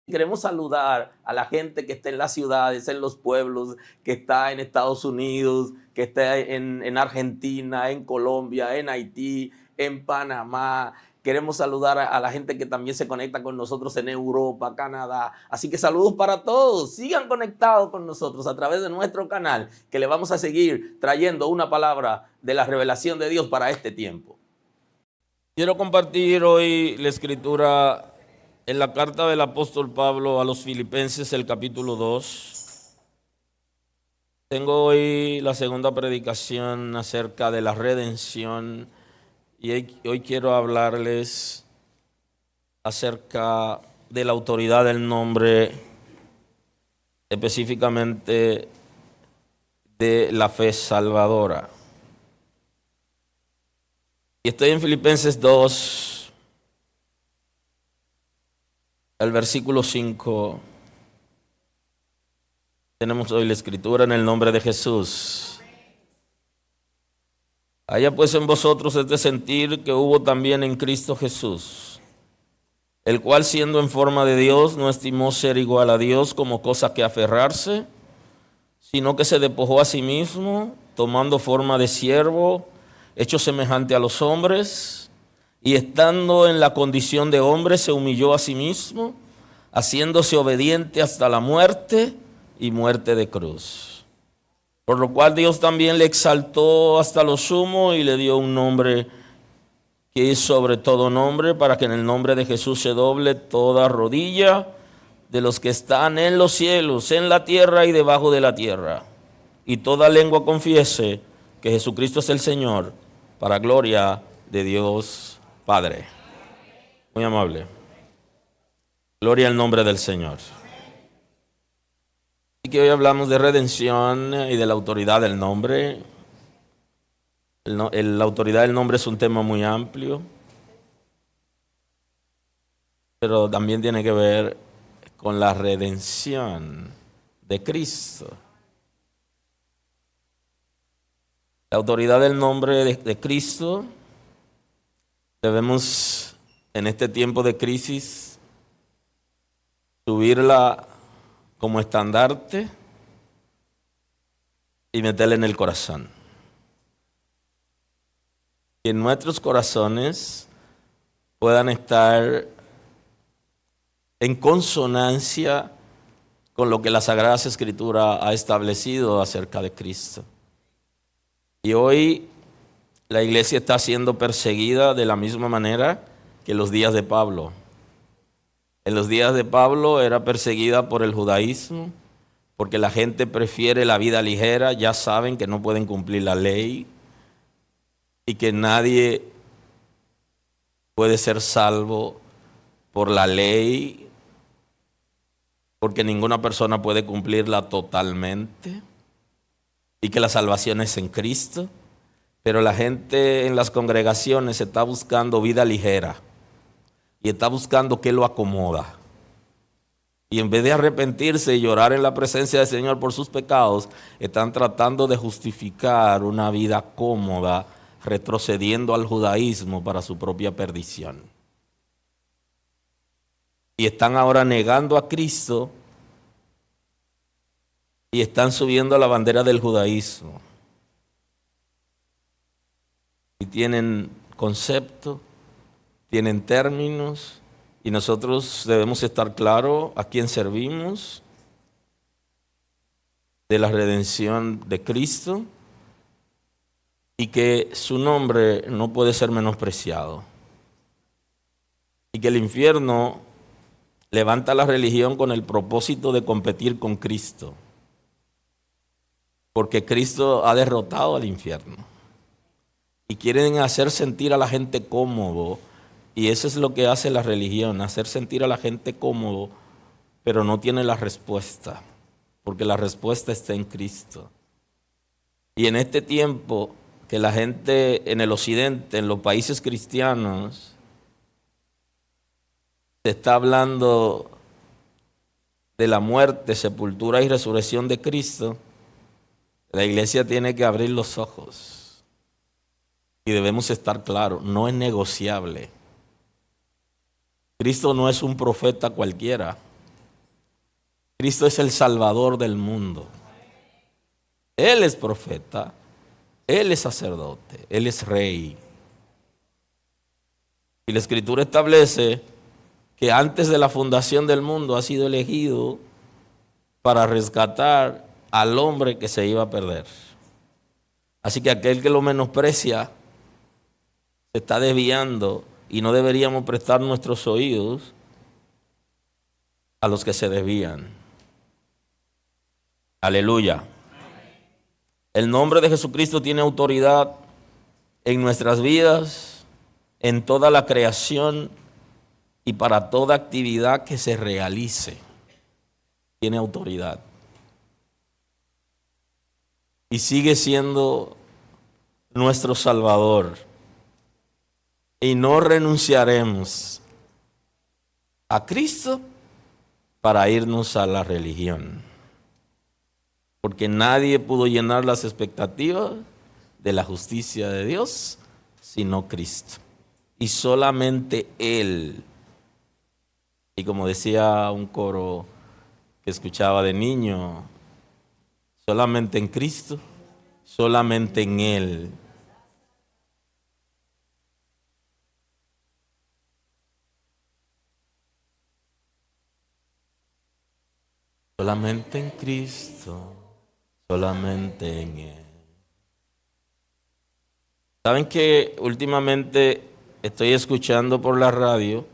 Queremos saludar a la gente que está en las ciudades, en los pueblos, que está en Estados Unidos, que está en Argentina, en Colombia, en Haití, en Panamá. Queremos saludar a la gente que también se conecta con nosotros en Europa, Canadá. Así que saludos para todos. Sigan conectados con nosotros a través de nuestro canal, que le vamos a seguir trayendo una palabra de la revelación de Dios para este tiempo. Quiero compartir hoy la escritura en la carta del apóstol Pablo a los Filipenses, el capítulo 2. Tengo hoy la segunda predicación acerca de la redención y hoy quiero hablarles acerca de la autoridad del nombre, específicamente de la fe salvadora. Y estoy en Filipenses 2. El versículo 5, tenemos hoy la escritura en el nombre de Jesús. Haya pues en vosotros este sentir que hubo también en Cristo Jesús, el cual siendo en forma de Dios no estimó ser igual a Dios como cosa que aferrarse, sino que se despojó a sí mismo, tomando forma de siervo, hecho semejante a los hombres, y estando en la condición de hombre, se humilló a sí mismo, haciéndose obediente hasta la muerte y muerte de cruz. Por lo cual Dios también le exaltó hasta lo sumo y le dio un nombre que es sobre todo nombre, para que en el nombre de Jesús se doble toda rodilla de los que están en los cielos, en la tierra y debajo de la tierra, y toda lengua confiese que Jesucristo es el Señor, para gloria de Dios Padre. Muy amable. Gloria al nombre del Señor. Así que hoy hablamos de redención y de la autoridad del nombre. La autoridad del nombre es un tema muy amplio, pero también tiene que ver con la redención de Cristo. La autoridad del nombre de Cristo debemos, en este tiempo de crisis, subirla como estandarte y meterla en el corazón. Que nuestros corazones puedan estar en consonancia con lo que la Sagrada Escritura ha establecido acerca de Cristo. Y hoy la iglesia está siendo perseguida de la misma manera que en los días de Pablo. En los días de Pablo era perseguida por el judaísmo, porque la gente prefiere la vida ligera, ya saben que no pueden cumplir la ley y que nadie puede ser salvo por la ley, porque ninguna persona puede cumplirla totalmente, y que la salvación es en Cristo. Pero la gente en las congregaciones está buscando vida ligera y está buscando qué lo acomoda. Y en vez de arrepentirse y llorar en la presencia del Señor por sus pecados, están tratando de justificar una vida cómoda, retrocediendo al judaísmo para su propia perdición. Y están ahora negando a Cristo y están subiendo la bandera del judaísmo. Y tienen concepto, tienen términos, y nosotros debemos estar claros a quién servimos, de la redención de Cristo, y que su nombre no puede ser menospreciado. Y que el infierno levanta la religión con el propósito de competir con Cristo, porque Cristo ha derrotado al infierno. Y quieren hacer sentir a la gente cómodo, y eso es lo que hace la religión, hacer sentir a la gente cómodo, pero no tiene la respuesta, porque la respuesta está en Cristo. Y en este tiempo que la gente en el occidente, en los países cristianos, se está hablando de la muerte, sepultura y resurrección de Cristo, la iglesia tiene que abrir los ojos. Y debemos estar claros, no es negociable. Cristo no es un profeta cualquiera. Cristo es el Salvador del mundo. Él es profeta, Él es sacerdote, Él es rey. Y la Escritura establece que antes de la fundación del mundo ha sido elegido para rescatar al hombre que se iba a perder. Así que aquel que lo menosprecia se está desviando y no deberíamos prestar nuestros oídos a los que se desvían. Aleluya. El nombre de Jesucristo tiene autoridad en nuestras vidas, en toda la creación y para toda actividad que se realice. Tiene autoridad. Y sigue siendo nuestro Salvador. Y no renunciaremos a Cristo para irnos a la religión. Porque nadie pudo llenar las expectativas de la justicia de Dios sino Cristo. Y solamente Él. Y como decía un coro que escuchaba de niño, solamente en Cristo, solamente en Él. Solamente en Cristo, solamente en Él. ¿Saben que últimamente estoy escuchando por la radio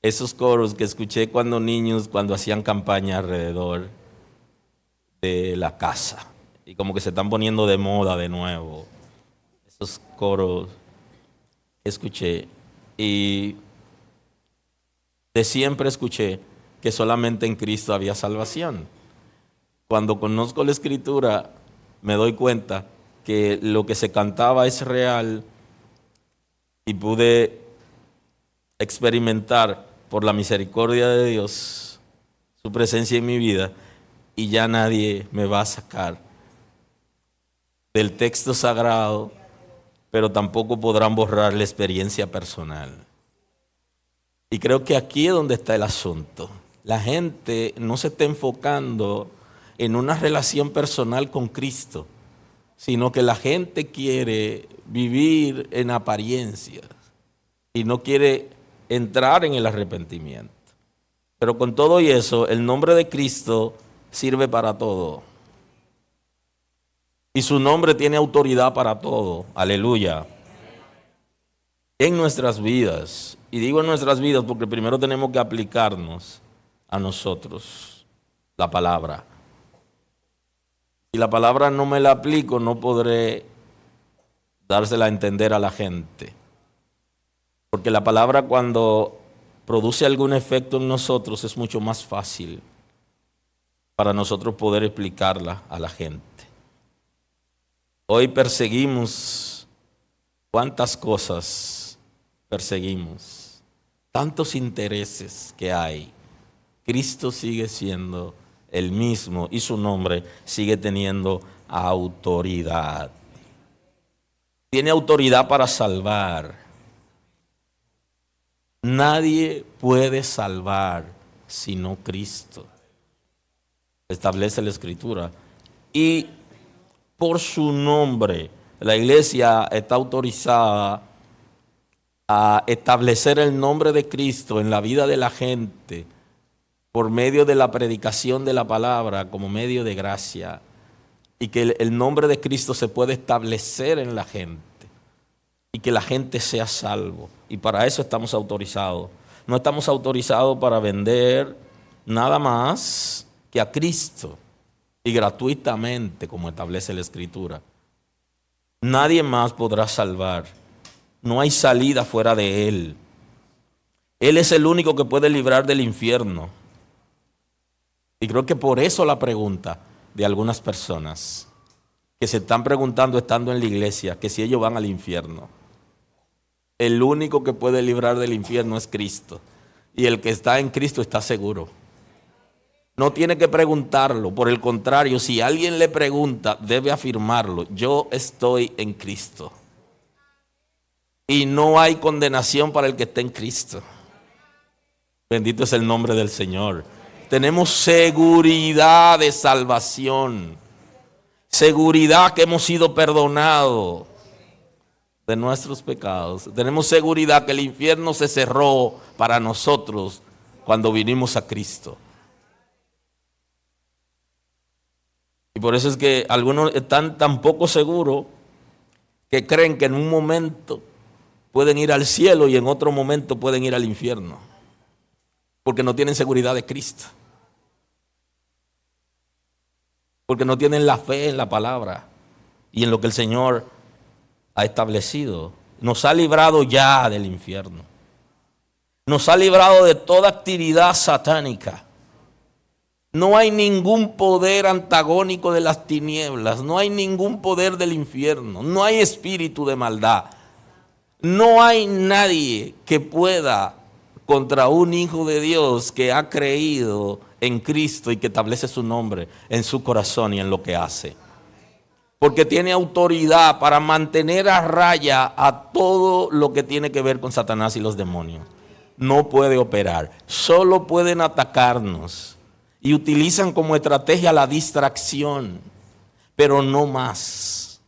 esos coros que escuché cuando niños, cuando hacían campaña alrededor de la casa? Y como que se están poniendo de moda de nuevo. Esos coros que escuché. Y de siempre escuché que solamente en Cristo había salvación. Cuando conozco la Escritura, me doy cuenta que lo que se cantaba es real y pude experimentar por la misericordia de Dios su presencia en mi vida y ya nadie me va a sacar del texto sagrado, pero tampoco podrán borrar la experiencia personal. Y creo que aquí es donde está el asunto. La gente no se está enfocando en una relación personal con Cristo, sino que la gente quiere vivir en apariencias y no quiere entrar en el arrepentimiento. Pero con todo y eso, el nombre de Cristo sirve para todo. Y su nombre tiene autoridad para todo. Aleluya. En nuestras vidas, y digo en nuestras vidas porque primero tenemos que aplicarnos a nosotros la palabra. Si la palabra no me la aplico, no podré dársela a entender a la gente. Porque la palabra cuando produce algún efecto en nosotros es mucho más fácil para nosotros poder explicarla a la gente. Hoy perseguimos, ¿cuántas cosas perseguimos? Tantos intereses que hay. Cristo sigue siendo el mismo y su nombre sigue teniendo autoridad. Tiene autoridad para salvar. Nadie puede salvar sino Cristo. Establece la Escritura. Y por su nombre, la iglesia está autorizada a establecer el nombre de Cristo en la vida de la gente por medio de la predicación de la palabra como medio de gracia, y que el nombre de Cristo se puede establecer en la gente y que la gente sea salvo. Y para eso estamos autorizados. No estamos autorizados para vender nada más que a Cristo y gratuitamente, como establece la Escritura. Nadie más podrá salvar. No hay salida fuera de Él. Él es el único que puede librar del infierno. Y creo que por eso la pregunta de algunas personas que se están preguntando estando en la iglesia, que si ellos van al infierno. El único que puede librar del infierno es Cristo. Y el que está en Cristo está seguro. No tiene que preguntarlo. Por el contrario, si alguien le pregunta, debe afirmarlo. Yo estoy en Cristo. Y no hay condenación para el que está en Cristo. Bendito es el nombre del Señor. Tenemos seguridad de salvación. Seguridad que hemos sido perdonados de nuestros pecados. Tenemos seguridad que el infierno se cerró para nosotros cuando vinimos a Cristo. Y por eso es que algunos están tan poco seguros que creen que en un momento pueden ir al cielo y en otro momento pueden ir al infierno. Porque no tienen seguridad de Cristo. Porque no tienen la fe en la palabra y en lo que el Señor ha establecido. Nos ha librado ya del infierno. Nos ha librado de toda actividad satánica. No hay ningún poder antagónico de las tinieblas. No hay ningún poder del infierno. No hay espíritu de maldad. No hay nadie que pueda contra un hijo de Dios que ha creído en Cristo y que establece su nombre en su corazón y en lo que hace. Porque tiene autoridad para mantener a raya a todo lo que tiene que ver con Satanás y los demonios. No puede operar, solo pueden atacarnos y utilizan como estrategia la distracción, pero no más.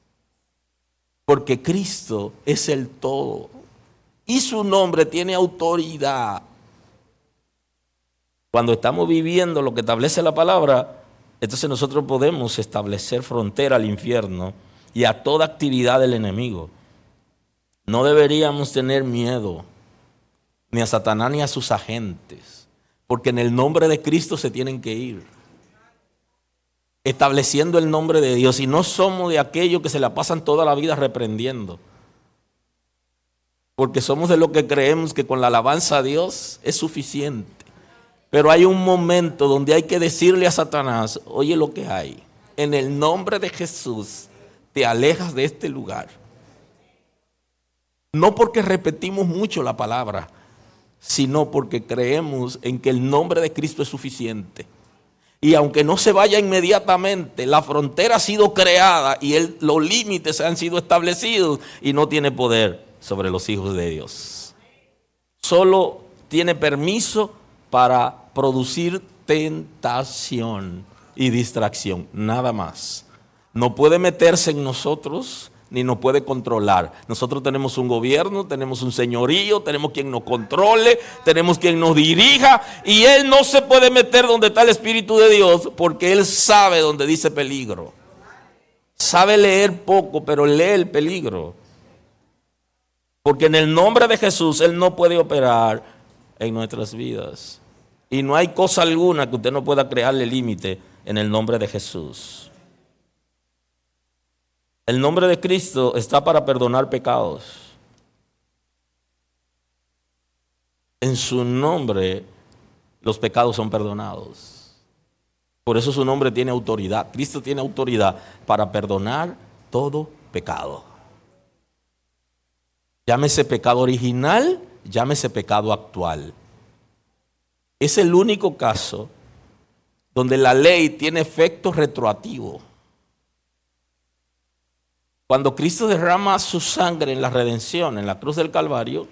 Porque Cristo es el todo y su nombre tiene autoridad. Cuando estamos viviendo lo que establece la palabra, entonces nosotros podemos establecer frontera al infierno y a toda actividad del enemigo. No deberíamos tener miedo ni a Satanás ni a sus agentes, porque en el nombre de Cristo se tienen que ir, estableciendo el nombre de Dios. Y no somos de aquellos que se la pasan toda la vida reprendiendo, porque somos de los que creemos que con la alabanza a Dios es suficiente. Pero hay un momento donde hay que decirle a Satanás: oye lo que hay, en el nombre de Jesús te alejas de este lugar. No porque repetimos mucho la palabra, sino porque creemos en que el nombre de Cristo es suficiente. Y aunque no se vaya inmediatamente, la frontera ha sido creada y los límites han sido establecidos y no tiene poder sobre los hijos de Dios. Solo tiene permiso para producir tentación y distracción, nada más. No puede meterse en nosotros ni nos puede controlar. Nosotros tenemos un gobierno, tenemos un señorío, tenemos quien nos controle, tenemos quien nos dirija, y Él no se puede meter donde está el Espíritu de Dios, porque Él sabe donde dice peligro. Sabe leer poco, pero lee el peligro. Porque en el nombre de Jesús Él no puede operar en nuestras vidas. Y no hay cosa alguna que usted no pueda crearle límite en el nombre de Jesús. El nombre de Cristo está para perdonar pecados. En su nombre los pecados son perdonados. Por eso su nombre tiene autoridad. Cristo tiene autoridad para perdonar todo pecado. Llámese pecado original, llámese pecado actual. Es el único caso donde la ley tiene efecto retroactivo. Cuando Cristo derrama su sangre en la redención, en la cruz del Calvario,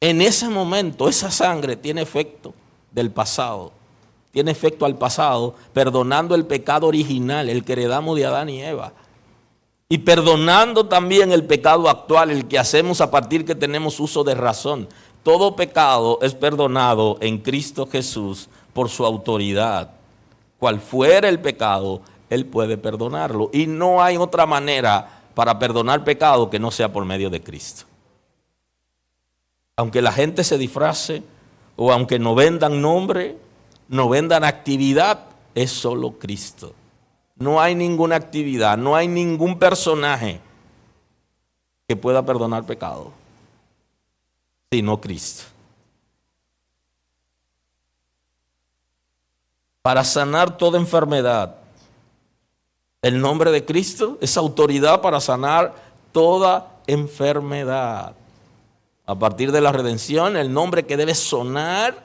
en ese momento esa sangre tiene efecto del pasado. Tiene efecto al pasado, perdonando el pecado original, el que heredamos de Adán y Eva. Y perdonando también el pecado actual, el que hacemos a partir que tenemos uso de razón. Todo pecado es perdonado en Cristo Jesús por su autoridad. Cual fuera el pecado, Él puede perdonarlo. Y no hay otra manera para perdonar pecado que no sea por medio de Cristo. Aunque la gente se disfrace o aunque no vendan nombre, no vendan actividad, es solo Cristo. No hay ninguna actividad, no hay ningún personaje que pueda perdonar pecado, sino Cristo. Para sanar toda enfermedad, el nombre de Cristo es autoridad para sanar toda enfermedad. A partir de la redención, el nombre que debe sonar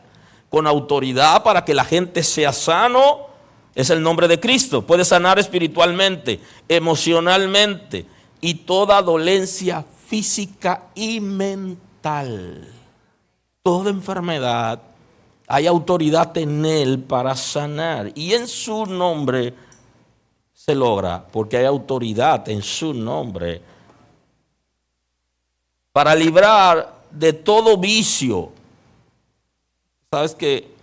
con autoridad para que la gente sea sano es el nombre de Cristo. Puede sanar espiritualmente, emocionalmente y toda dolencia física y mental. Toda enfermedad Hay autoridad en Él para sanar. Y en su nombre se logra, porque hay autoridad en su nombre para librar de todo vicio. Sabes que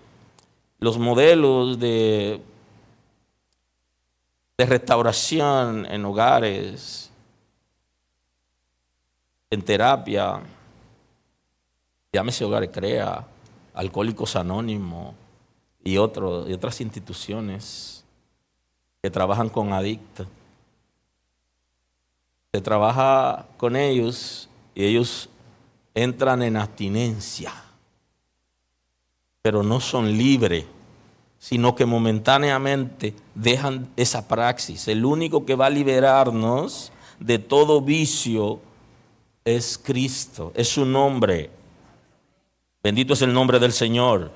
los modelos de restauración en hogares, en terapia, llámese Hogares Crea, Alcohólicos Anónimos y otras instituciones que trabajan con adictos. Se trabaja con ellos y ellos entran en abstinencia, pero no son libres, sino que momentáneamente dejan esa praxis. El único que va a liberarnos de todo vicio es Cristo, es su nombre. Bendito es el nombre del Señor.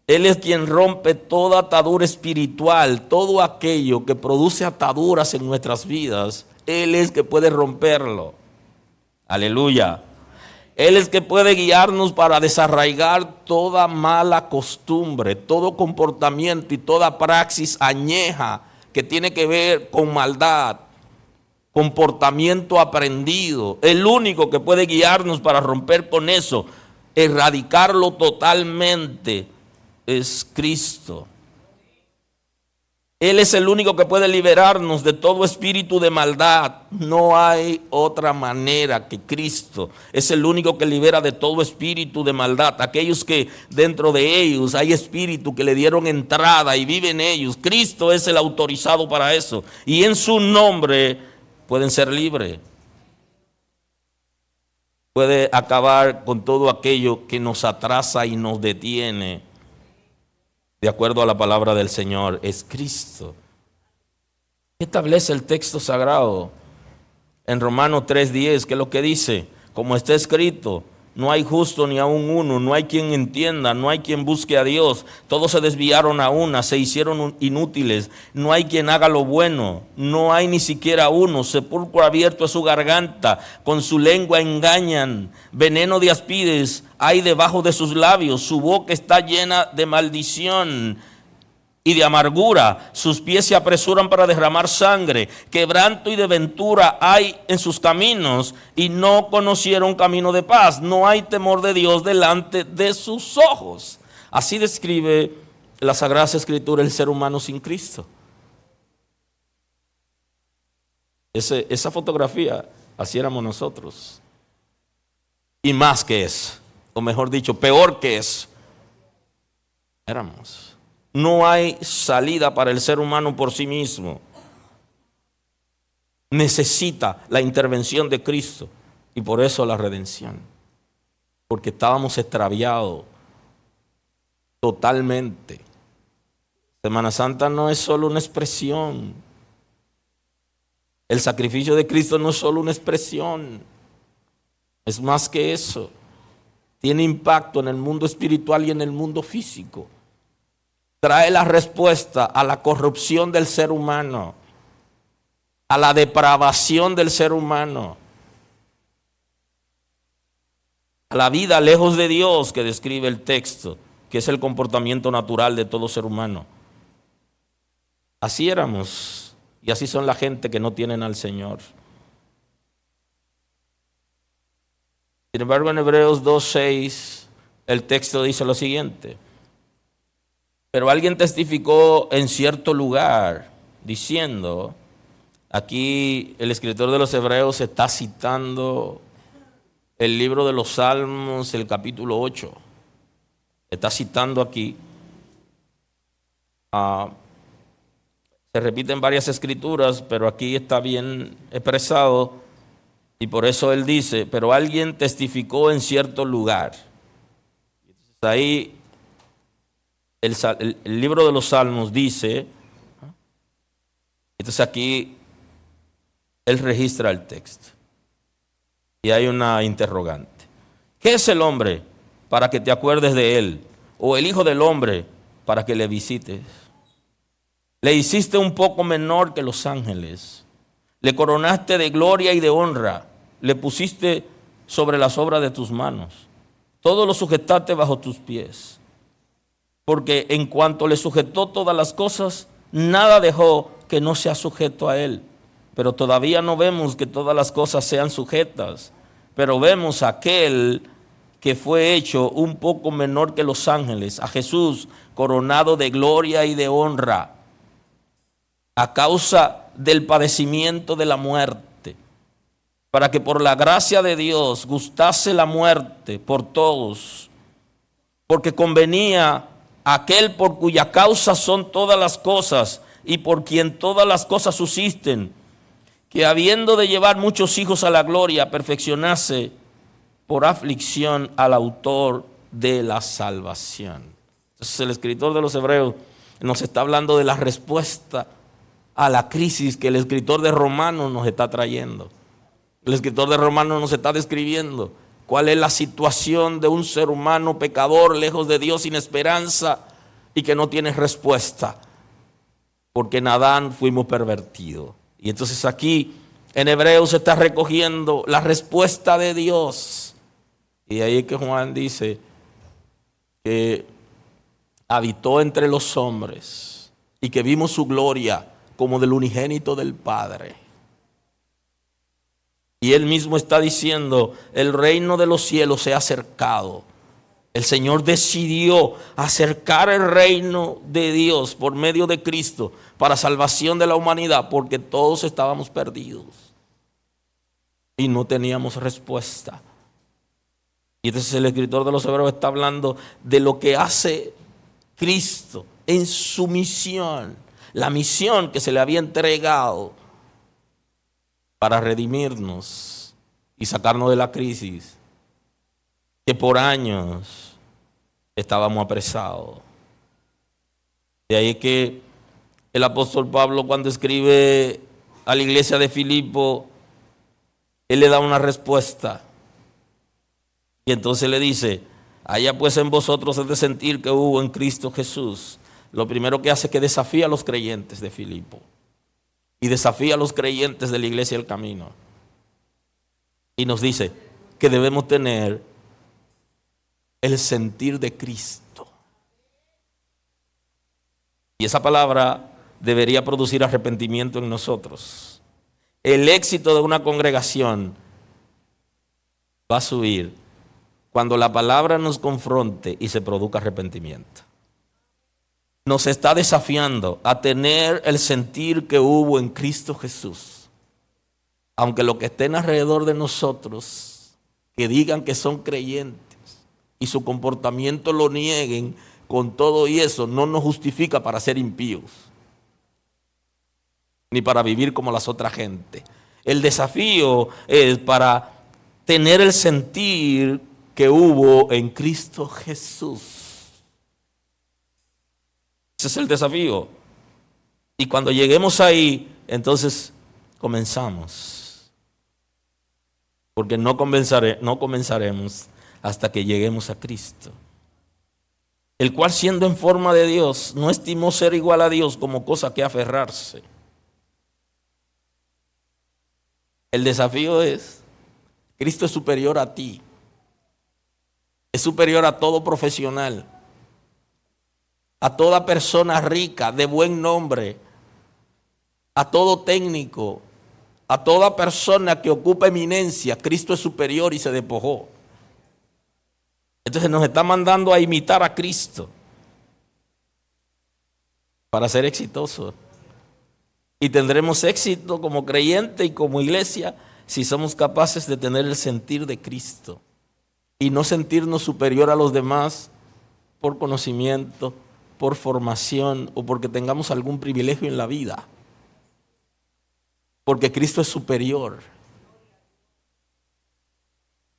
Él es quien rompe toda atadura espiritual, todo aquello que produce ataduras en nuestras vidas. Él es que puede romperlo. Aleluya. Él es que puede guiarnos para desarraigar toda mala costumbre, todo comportamiento y toda praxis añeja que tiene que ver con maldad, comportamiento aprendido. El único que puede guiarnos para romper con eso, erradicarlo totalmente, es Cristo. Él es el único que puede liberarnos de todo espíritu de maldad. No hay otra manera que Cristo. Es el único que libera de todo espíritu de maldad. Aquellos que dentro de ellos hay espíritu que le dieron entrada y viven ellos. Cristo es el autorizado para eso. Y en su nombre pueden ser libres. Puede acabar con todo aquello que nos atrasa y nos detiene. De acuerdo a la palabra del Señor, es Cristo. ¿Qué establece el texto sagrado? En Romanos 3:10, ¿qué es lo que dice? Como está escrito, no hay justo ni aun uno, no hay quien entienda, no hay quien busque a Dios. Todos se desviaron a una, se hicieron inútiles. No hay quien haga lo bueno, no hay ni siquiera uno. Sepulcro abierto es su garganta, con su lengua engañan. Veneno de áspides hay debajo de sus labios, su boca está llena de maldición y de amargura, sus pies se apresuran para derramar sangre, quebranto y desventura hay en sus caminos y no conocieron camino de paz. No hay temor de Dios delante de sus ojos. Así describe la Sagrada Escritura el ser humano sin Cristo. Esa fotografía, así éramos nosotros. Y más que eso, o mejor dicho, peor que eso, éramos. No hay salida para el ser humano por sí mismo. Necesita la intervención de Cristo y por eso la redención. Porque estábamos extraviados totalmente. Semana Santa no es solo una expresión. El sacrificio de Cristo no es solo una expresión. Es más que eso. Tiene impacto en el mundo espiritual y en el mundo físico. Trae la respuesta a la corrupción del ser humano, a la depravación del ser humano, a la vida lejos de Dios que describe el texto, que es el comportamiento natural de todo ser humano. Así éramos y así son la gente que no tienen al Señor. Sin embargo, en Hebreos 2:6 el texto dice lo siguiente: pero alguien testificó en cierto lugar, diciendo, aquí el escritor de los Hebreos está citando el libro de los Salmos, el capítulo 8. Está citando aquí. Se repiten varias escrituras, pero aquí está bien expresado. Y por eso él dice, pero alguien testificó en cierto lugar. Entonces ahí el libro de los Salmos dice, entonces aquí él registra el texto y hay una interrogante. ¿Qué es el hombre para que te acuerdes de él? ¿O el hijo del hombre para que le visites? Le hiciste un poco menor que los ángeles, le coronaste de gloria y de honra, le pusiste sobre las obras de tus manos, todo lo sujetaste bajo tus pies. porque en cuanto le sujetó todas las cosas, nada dejó que no sea sujeto a él. Pero todavía no vemos que todas las cosas sean sujetas, pero vemos a aquel que fue hecho un poco menor que los ángeles, a Jesús coronado de gloria y de honra, a causa del padecimiento de la muerte, para que por la gracia de Dios gustase la muerte por todos, porque convenía a aquel por cuya causa son todas las cosas y por quien todas las cosas subsisten, que habiendo de llevar muchos hijos a la gloria, perfeccionase por aflicción al autor de la salvación. Entonces el escritor de los Hebreos nos está hablando de la respuesta a la crisis que el escritor de Romanos nos está trayendo. El escritor de Romanos nos está describiendo cuál es la situación de un ser humano pecador, lejos de Dios, sin esperanza y que no tiene respuesta, porque en Adán fuimos pervertidos. Y entonces aquí en Hebreos se está recogiendo la respuesta de Dios. Y ahí es que Juan dice que habitó entre los hombres y que vimos su gloria como del unigénito del Padre. Y él mismo está diciendo, el reino de los cielos se ha acercado. El Señor decidió acercar el reino de Dios por medio de Cristo para salvación de la humanidad, porque todos estábamos perdidos y no teníamos respuesta. Y entonces el escritor de los Hebreos está hablando de lo que hace Cristo en su misión, la misión que se le había entregado para redimirnos y sacarnos de la crisis que por años estábamos apresados. De ahí que el apóstol Pablo, cuando escribe a la iglesia de Filipo, él le da una respuesta. Y entonces le dice, haya pues en vosotros el de sentir que hubo en Cristo Jesús. Lo primero que hace es que desafía a los creyentes de Filipo y desafía a los creyentes de la iglesia del camino. Y nos dice que debemos tener el sentir de Cristo. Y esa palabra debería producir arrepentimiento en nosotros. El éxito de una congregación va a subir cuando la palabra nos confronte y se produzca arrepentimiento. Nos está desafiando a tener el sentir que hubo en Cristo Jesús. Aunque los que estén alrededor de nosotros, que digan que son creyentes y su comportamiento lo nieguen, con todo y eso no nos justifica para ser impíos, ni para vivir como las otras gente. El desafío es para tener el sentir que hubo en Cristo Jesús. Ese es el desafío. Y cuando lleguemos ahí, entonces comenzamos. Porque no comenzaremos hasta que lleguemos a Cristo, el cual siendo en forma de Dios, no estimó ser igual a Dios como cosa que aferrarse. El desafío es, Cristo es superior a ti, es superior a todo profesional, a toda persona rica, de buen nombre, a todo técnico, a toda persona que ocupa eminencia. Cristo es superior y se despojó. Entonces nos está mandando a imitar a Cristo para ser exitosos. Y tendremos éxito como creyente y como iglesia si somos capaces de tener el sentir de Cristo y no sentirnos superior a los demás por conocimiento, por formación o porque tengamos algún privilegio en la vida. Porque Cristo es superior.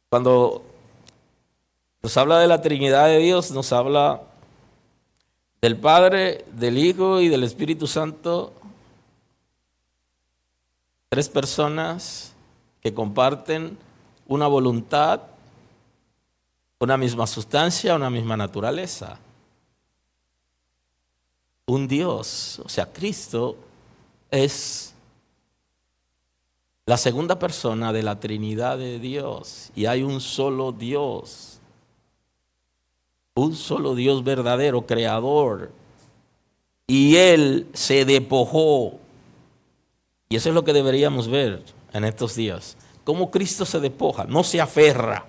Cuando nos habla de la Trinidad de Dios, nos habla del Padre, del Hijo y del Espíritu Santo. Tres personas que comparten una voluntad, una misma sustancia, una misma naturaleza. Un Dios, o sea, Cristo es la segunda persona de la Trinidad de Dios y hay un solo Dios. Un solo Dios verdadero, creador. Y Él se despojó. Y eso es lo que deberíamos ver en estos días. Cómo Cristo se despoja, no se aferra.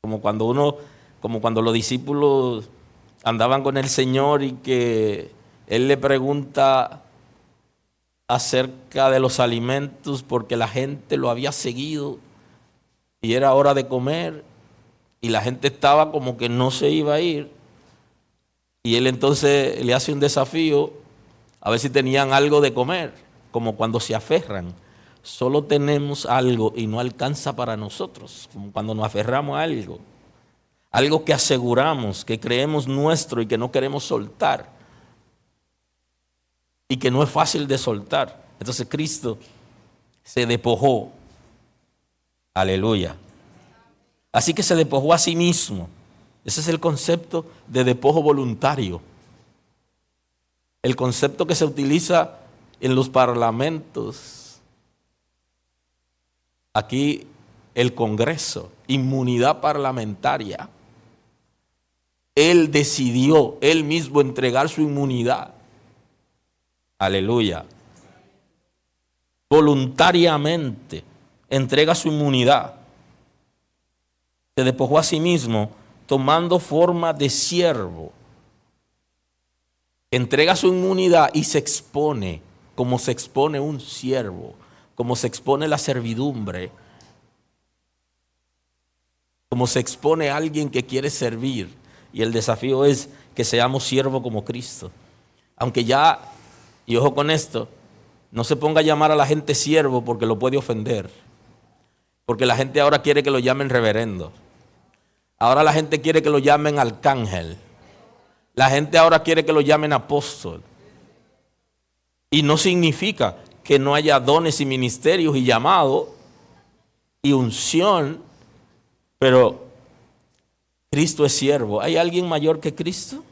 Como cuando los discípulos andaban con el Señor y que Él le pregunta acerca de los alimentos porque la gente lo había seguido y era hora de comer y la gente estaba como que no se iba a ir. Y Él entonces le hace un desafío a ver si tenían algo de comer, como cuando se aferran. Solo tenemos algo y no alcanza para nosotros, como cuando nos aferramos a algo. Algo que aseguramos, que creemos nuestro y que no queremos soltar. Y que no es fácil de soltar. Entonces Cristo se despojó. Aleluya. Así que se despojó a sí mismo. Ese es el concepto de despojo voluntario. El concepto que se utiliza en los parlamentos. Aquí el Congreso, inmunidad parlamentaria. Él decidió, él mismo entregar su inmunidad. Aleluya. Voluntariamente entrega su inmunidad. Se despojó a sí mismo tomando forma de siervo. Entrega su inmunidad y se expone como se expone un siervo, como se expone la servidumbre, como se expone a alguien que quiere servir. Y el desafío es que seamos siervos como Cristo. Aunque ya, y ojo con esto, no se ponga a llamar a la gente siervo porque lo puede ofender. Porque la gente ahora quiere que lo llamen reverendo. Ahora la gente quiere que lo llamen arcángel. La gente ahora quiere que lo llamen apóstol. Y no significa que no haya dones y ministerios y llamado y unción, pero Cristo es siervo. ¿Hay alguien mayor que Cristo?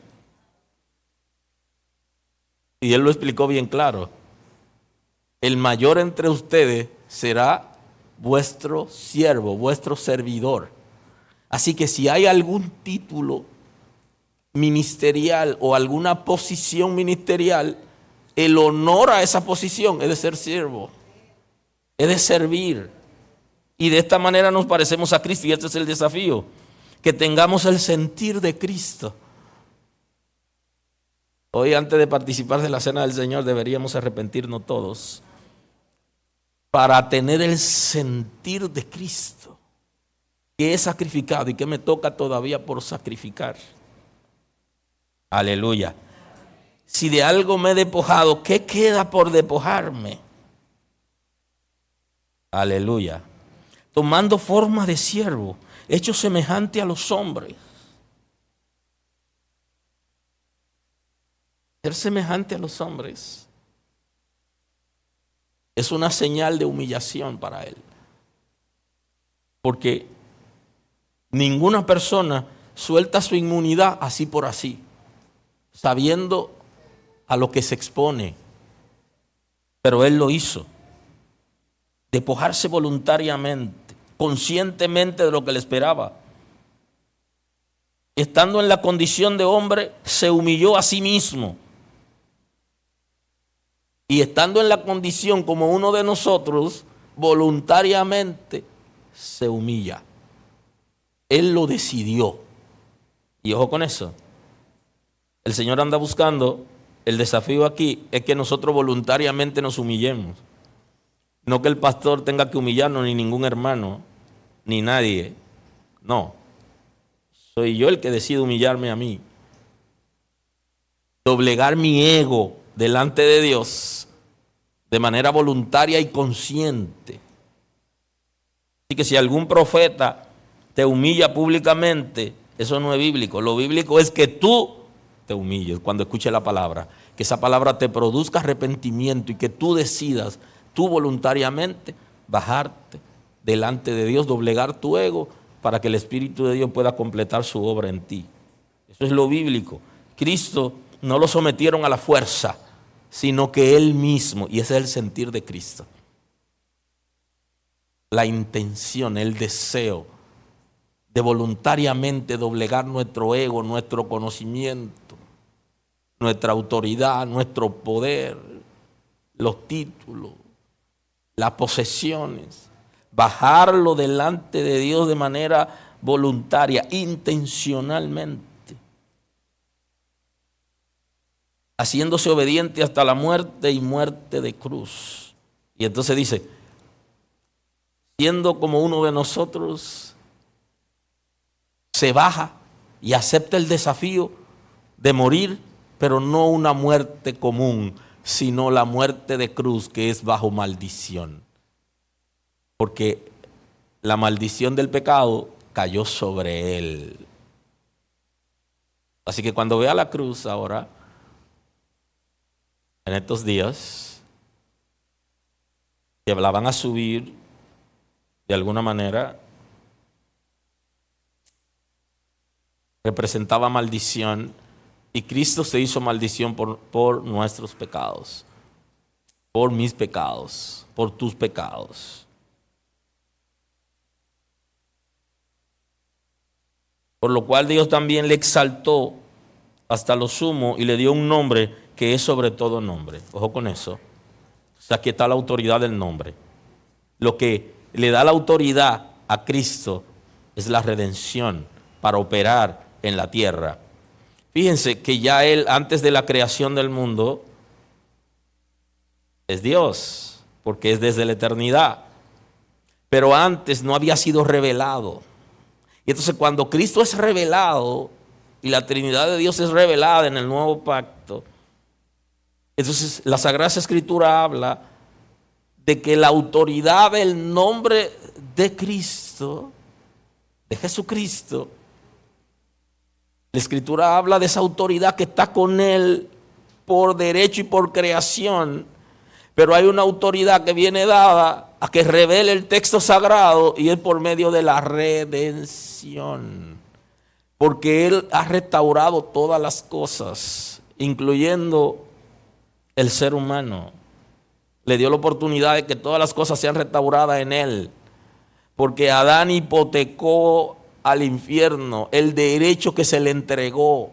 Y Él lo explicó bien claro. El mayor entre ustedes será vuestro siervo, vuestro servidor. Así que si hay algún título ministerial o alguna posición ministerial, el honor a esa posición es de ser siervo, es de servir. Y de esta manera nos parecemos a Cristo, y este es el desafío, que tengamos el sentir de Cristo. Hoy, antes de participar de la cena del Señor, deberíamos arrepentirnos todos para tener el sentir de Cristo, que he sacrificado y que me toca todavía por sacrificar. Aleluya. Si de algo me he despojado, ¿qué queda por despojarme? Aleluya. Tomando forma de siervo, hecho semejante a los hombres. Ser semejante a los hombres es una señal de humillación para Él. Porque ninguna persona suelta su inmunidad así por así, sabiendo a lo que se expone. Pero Él lo hizo. Despojarse voluntariamente, conscientemente de lo que le esperaba. Estando en la condición de hombre, se humilló a sí mismo. Y estando en la condición como uno de nosotros, voluntariamente se humilla. Él lo decidió. Y ojo con eso. El Señor anda buscando, el desafío aquí es que nosotros voluntariamente nos humillemos. No que el pastor tenga que humillarnos, ni ningún hermano, ni nadie. No. Soy yo el que decide humillarme a mí. Doblegar mi ego delante de Dios de manera voluntaria y consciente. Así que si algún profeta te humilla públicamente, eso no es bíblico. Lo bíblico es que tú te humilles cuando escuches la palabra, que esa palabra te produzca arrepentimiento y que tú decidas, tú voluntariamente, bajarte delante de Dios, doblegar tu ego para que el Espíritu de Dios pueda completar su obra en ti. Eso es lo bíblico. Cristo no lo sometieron a la fuerza, sino que Él mismo, y ese es el sentir de Cristo. La intención, el deseo de voluntariamente doblegar nuestro ego, nuestro conocimiento, nuestra autoridad, nuestro poder, los títulos, las posesiones, bajarlo delante de Dios de manera voluntaria, intencionalmente, haciéndose obediente hasta la muerte y muerte de cruz. Y entonces dice, siendo como uno de nosotros, se baja y acepta el desafío de morir, pero no una muerte común, sino la muerte de cruz, que es bajo maldición. Porque la maldición del pecado cayó sobre él. Así que cuando vea la cruz ahora, en estos días, que la van a subir de alguna manera, representaba maldición, y Cristo se hizo maldición por nuestros pecados, por mis pecados, por tus pecados. Por lo cual Dios también le exaltó hasta lo sumo y le dio un nombre que es sobre todo nombre. Ojo con eso. O sea, aquí está la autoridad del nombre. Lo que le da la autoridad a Cristo es la redención para operar en la tierra. Fíjense que ya Él, antes de la creación del mundo, es Dios, porque es desde la eternidad. Pero antes no había sido revelado. Y entonces cuando Cristo es revelado y la Trinidad de Dios es revelada en el nuevo pacto, entonces la Sagrada Escritura habla de que la autoridad del nombre de Cristo, de Jesucristo, la Escritura habla de esa autoridad que está con Él por derecho y por creación, pero hay una autoridad que viene dada a que revele el texto sagrado, y es por medio de la redención, porque Él ha restaurado todas las cosas, incluyendo el ser humano. Le dio la oportunidad de que todas las cosas sean restauradas en Él, porque Adán hipotecó al infierno el derecho que se le entregó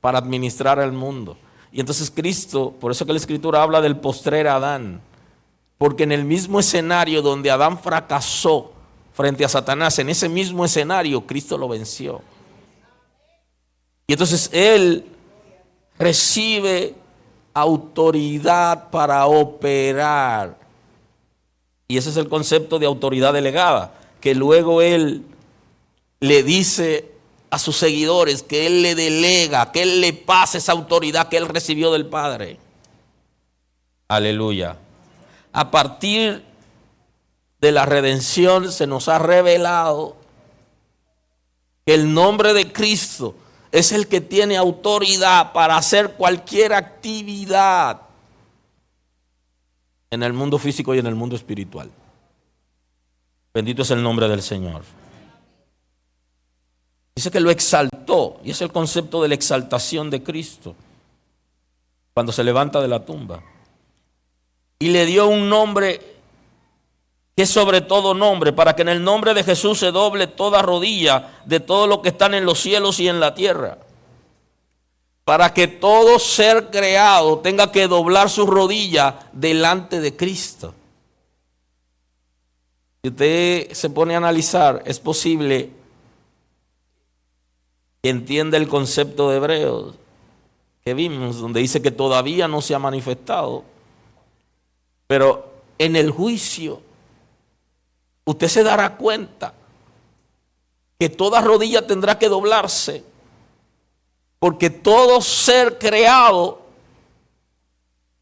para administrar el mundo. Y entonces Cristo, por eso que la Escritura habla del postrer Adán, porque en el mismo escenario donde Adán fracasó frente a Satanás, en ese mismo escenario Cristo lo venció. Y entonces Él recibe autoridad para operar. Y ese es el concepto de autoridad delegada, que luego Él le dice a sus seguidores que Él le delega, que Él le pase esa autoridad que Él recibió del Padre. Aleluya. A partir de la redención se nos ha revelado que el nombre de Cristo es el que tiene autoridad para hacer cualquier actividad en el mundo físico y en el mundo espiritual. Bendito es el nombre del Señor. Dice que lo exaltó, y es el concepto de la exaltación de Cristo cuando se levanta de la tumba. Y le dio un nombre que es sobre todo nombre, para que en el nombre de Jesús se doble toda rodilla de todo lo que están en los cielos y en la tierra. Para que todo ser creado tenga que doblar su rodilla delante de Cristo. Si usted se pone a analizar, es posible que entienda el concepto de Hebreos que vimos, donde dice que todavía no se ha manifestado. Pero en el juicio, usted se dará cuenta que toda rodilla tendrá que doblarse, porque todo ser creado,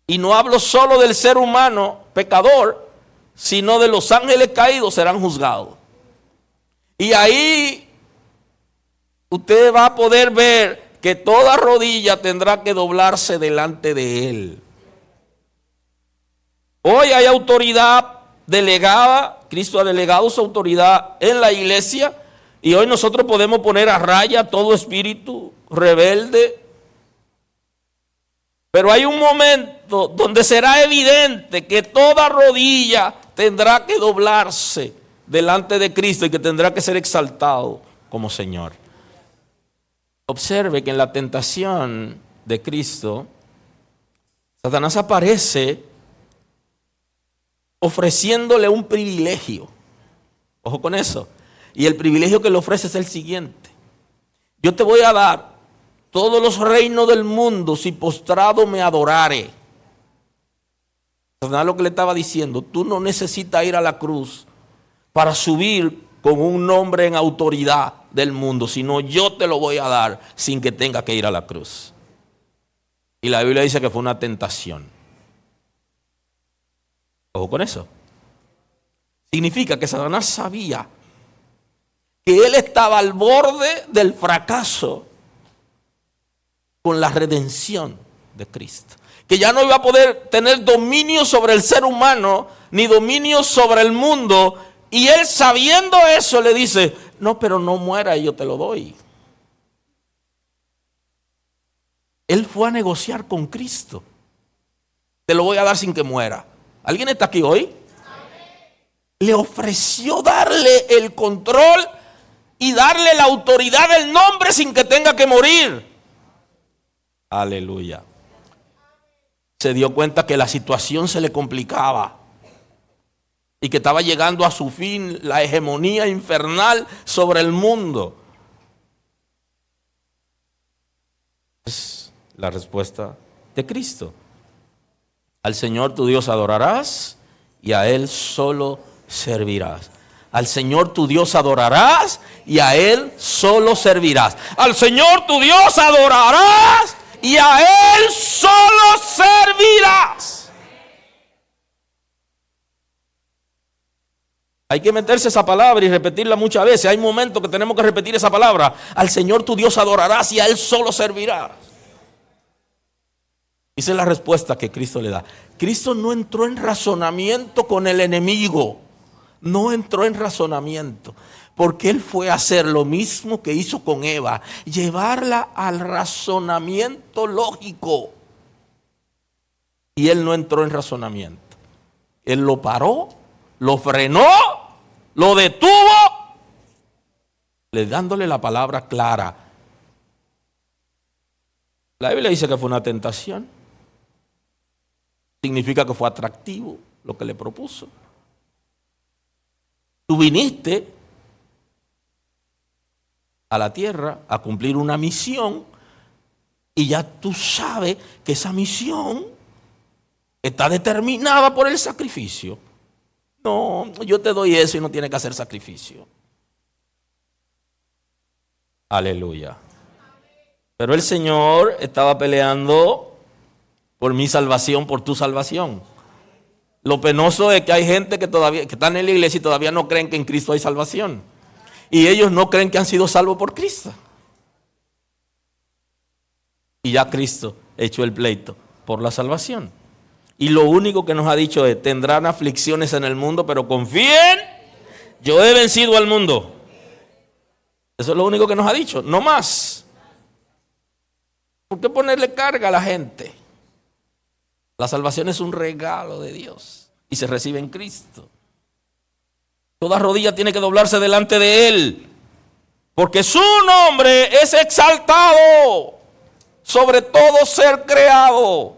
y no hablo solo del ser humano pecador, sino de los ángeles caídos, serán juzgados. Y ahí usted va a poder ver que toda rodilla tendrá que doblarse delante de Él. Hoy hay autoridad delegada, Cristo ha delegado su autoridad en la iglesia, y hoy nosotros podemos poner a raya todo espíritu rebelde. Pero hay un momento donde será evidente que toda rodilla tendrá que doblarse delante de Cristo y que tendrá que ser exaltado. como Señor. Observe que en la tentación de Cristo, Satanás aparece ofreciéndole un privilegio. Ojo con eso. Y el privilegio que le ofrece es el siguiente: yo te voy a dar todos los reinos del mundo si postrado me adorare. Satanás lo que le estaba diciendo: tú no necesitas ir a la cruz para subir con un nombre en autoridad del mundo, sino yo te lo voy a dar sin que tenga que ir a la cruz. Y la Biblia dice que fue una tentación. Ojo con eso. Significa que Satanás sabía que él estaba al borde del fracaso con la redención de Cristo. Que ya no iba a poder tener dominio sobre el ser humano, ni dominio sobre el mundo. Y él, sabiendo eso, le dice: no, pero no muera y yo te lo doy. Él fue a negociar con Cristo. Te lo voy a dar sin que muera. ¿Alguien está aquí hoy? Le ofreció darle el control y darle la autoridad del nombre sin que tenga que morir. Aleluya. Se dio cuenta que la situación se le complicaba y que estaba llegando a su fin la hegemonía infernal sobre el mundo. Es la respuesta de Cristo. Al Señor tu Dios adorarás y a Él solo servirás. Al Señor tu Dios adorarás y a Él solo servirás. Al Señor tu Dios adorarás y a Él solo servirás. Hay que meterse esa palabra y repetirla muchas veces. Hay momentos que tenemos que repetir esa palabra. Al Señor tu Dios adorarás y a Él solo servirás. Esa es la respuesta que Cristo le da. Cristo no entró en razonamiento con el enemigo. No entró en razonamiento. Porque Él fue a hacer lo mismo que hizo con Eva. Llevarla al razonamiento lógico. Y Él no entró en razonamiento. Él lo paró, lo frenó, lo detuvo, dándole la palabra clara. La Biblia dice que fue una tentación. Significa que fue atractivo lo que le propuso. Tú viniste a la tierra a cumplir una misión y ya tú sabes que esa misión está determinada por el sacrificio. No, yo te doy eso y no tienes que hacer sacrificio. Aleluya. Pero el Señor estaba peleando por mi salvación, por tu salvación. Lo penoso es que hay gente que están en la iglesia y todavía no creen que en Cristo hay salvación. Y ellos no creen que han sido salvos por Cristo. Y ya Cristo echó el pleito por la salvación. Y lo único que nos ha dicho es: tendrán aflicciones en el mundo, pero confíen, yo he vencido al mundo. Eso es lo único que nos ha dicho, no más. ¿Por qué ponerle carga a la gente? La salvación es un regalo de Dios y se recibe en Cristo. Toda rodilla tiene que doblarse delante de Él, porque su nombre es exaltado sobre todo ser creado.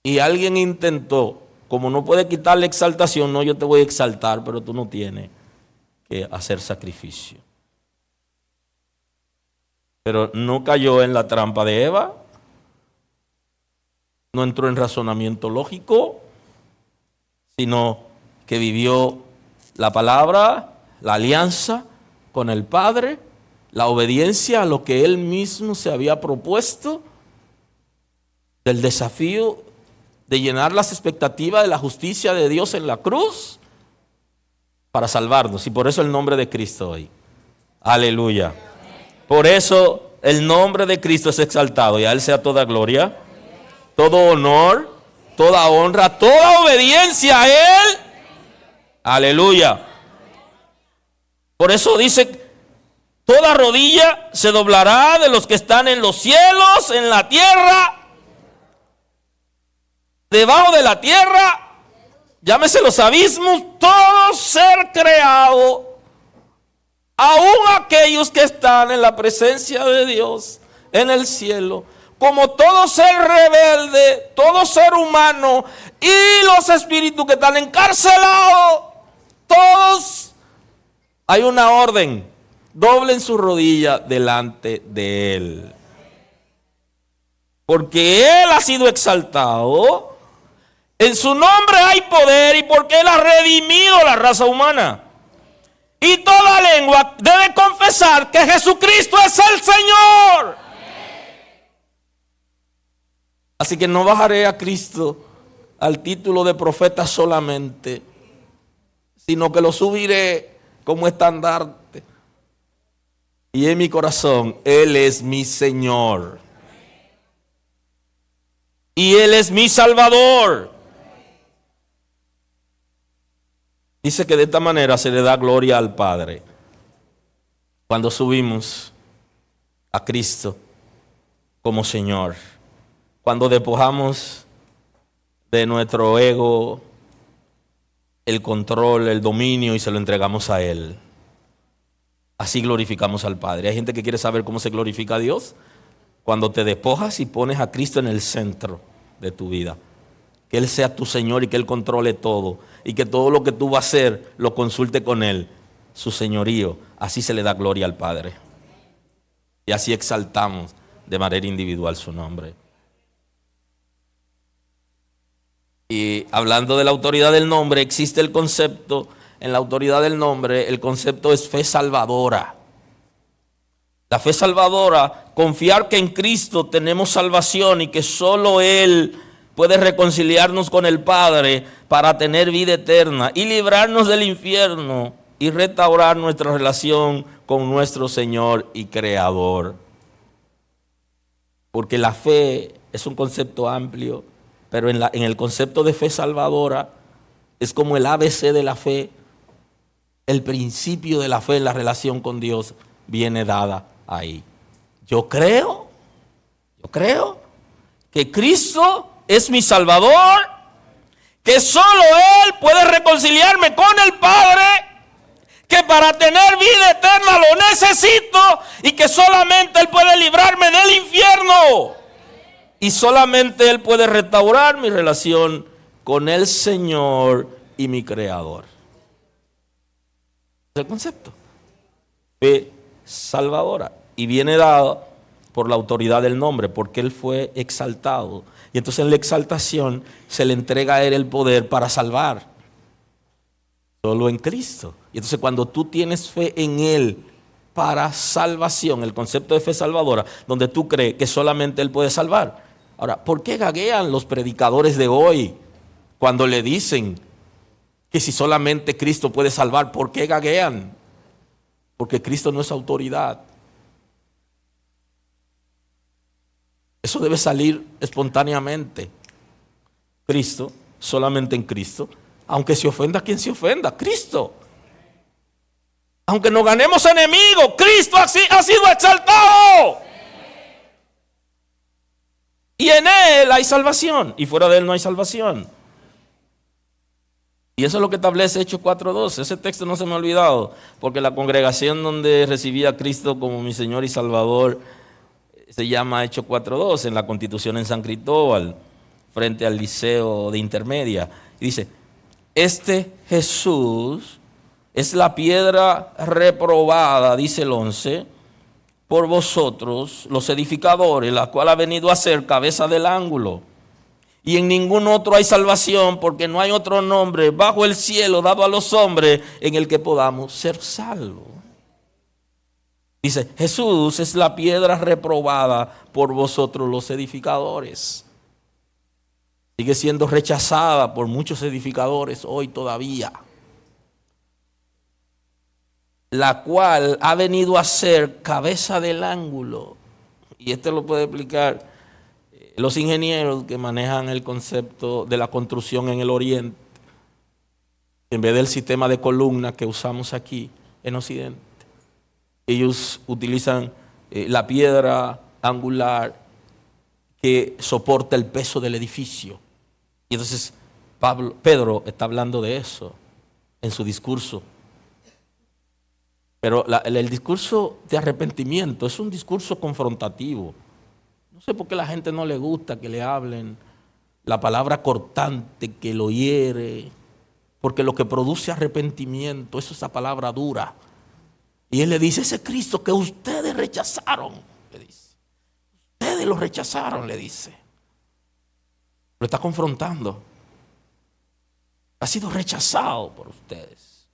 Y alguien intentó, como no puede quitarle exaltación, no, yo te voy a exaltar, pero tú no tienes que hacer sacrificio. Pero no cayó en la trampa de Eva. No entró en razonamiento lógico, sino que vivió la palabra, la alianza con el Padre, la obediencia a lo que Él mismo se había propuesto, del desafío de llenar las expectativas de la justicia de Dios en la cruz para salvarnos. Y por eso el nombre de Cristo hoy. Aleluya. Por eso el nombre de Cristo es exaltado y a Él sea toda gloria, todo honor, toda honra, toda obediencia a Él. Aleluya. Por eso dice: toda rodilla se doblará de los que están en los cielos, en la tierra, debajo de la tierra, llámese los abismos, todo ser creado aún aquellos que están en la presencia de Dios en el cielo, como todo ser rebelde, todo ser humano y los espíritus que están encarcelados, todos hay una orden: doblen su rodilla delante de Él. Porque Él ha sido exaltado, en su nombre hay poder y porque Él ha redimido la raza humana. Y toda lengua debe confesar que Jesucristo es el Señor. Así que no bajaré a Cristo al título de profeta solamente, sino que lo subiré como estandarte. Y en mi corazón, Él es mi Señor. Y Él es mi Salvador. Dice que de esta manera se le da gloria al Padre. Cuando subimos a Cristo como Señor. Cuando despojamos de nuestro ego el control, el dominio y se lo entregamos a Él. Así glorificamos al Padre. Hay gente que quiere saber cómo se glorifica a Dios. Cuando te despojas y pones a Cristo en el centro de tu vida. Que Él sea tu Señor y que Él controle todo. Y que todo lo que tú vas a hacer lo consulte con Él. Su señorío. Así se le da gloria al Padre. Y así exaltamos de manera individual su nombre. Y hablando de la autoridad del nombre, existe el concepto, en la autoridad del nombre, el concepto es fe salvadora. La fe salvadora, confiar que en Cristo tenemos salvación y que solo Él puede reconciliarnos con el Padre para tener vida eterna y librarnos del infierno y restaurar nuestra relación con nuestro Señor y Creador. Porque la fe es un concepto amplio, pero en el concepto de fe salvadora es como el ABC de la fe. El principio de la fe en la relación con Dios viene dada ahí. Yo creo que Cristo es mi Salvador, que solo Él puede reconciliarme con el Padre, que para tener vida eterna lo necesito y que solamente Él puede librarme del infierno. Y solamente Él puede restaurar mi relación con el Señor y mi Creador. Es el concepto. Fe salvadora. Y viene dado por la autoridad del nombre, porque Él fue exaltado. Y entonces en la exaltación se le entrega a Él el poder para salvar. Solo en Cristo. Y entonces cuando tú tienes fe en Él para salvación, el concepto de fe salvadora, donde tú crees que solamente Él puede salvar. Ahora, ¿por qué gaguean los predicadores de hoy cuando le dicen que si solamente Cristo puede salvar? ¿Por qué gaguean? Porque Cristo no es autoridad. Eso debe salir espontáneamente. Cristo, solamente en Cristo, aunque se ofenda quien se ofenda, Cristo. Aunque nos ganemos enemigos, Cristo ha sido exaltado. Y en Él hay salvación, y fuera de Él no hay salvación. Y eso es lo que establece Hechos 4:2. Ese texto no se me ha olvidado, porque la congregación donde recibí a Cristo como mi Señor y Salvador se llama Hechos 4:2, en la Constitución en San Cristóbal, frente al Liceo de Intermedia. Y dice, este Jesús es la piedra reprobada, dice el 11, por vosotros, los edificadores, la cual ha venido a ser cabeza del ángulo. Y en ningún otro hay salvación, porque no hay otro nombre bajo el cielo dado a los hombres en el que podamos ser salvos. Dice, Jesús es la piedra reprobada por vosotros los edificadores. Sigue siendo rechazada por muchos edificadores hoy todavía. La cual ha venido a ser cabeza del ángulo. Y esto lo puede explicar los ingenieros que manejan el concepto de la construcción en el oriente, en vez del sistema de columnas que usamos aquí en occidente. Ellos utilizan la piedra angular que soporta el peso del edificio. Y entonces Pedro está hablando de eso en su discurso. Pero el discurso de arrepentimiento es un discurso confrontativo. No sé por qué a la gente no le gusta que le hablen la palabra cortante que lo hiere, porque lo que produce arrepentimiento es esa palabra dura. Y él le dice, ese Cristo que ustedes rechazaron, le dice. Ustedes lo rechazaron, le dice. Lo está confrontando. Ha sido rechazado por ustedes.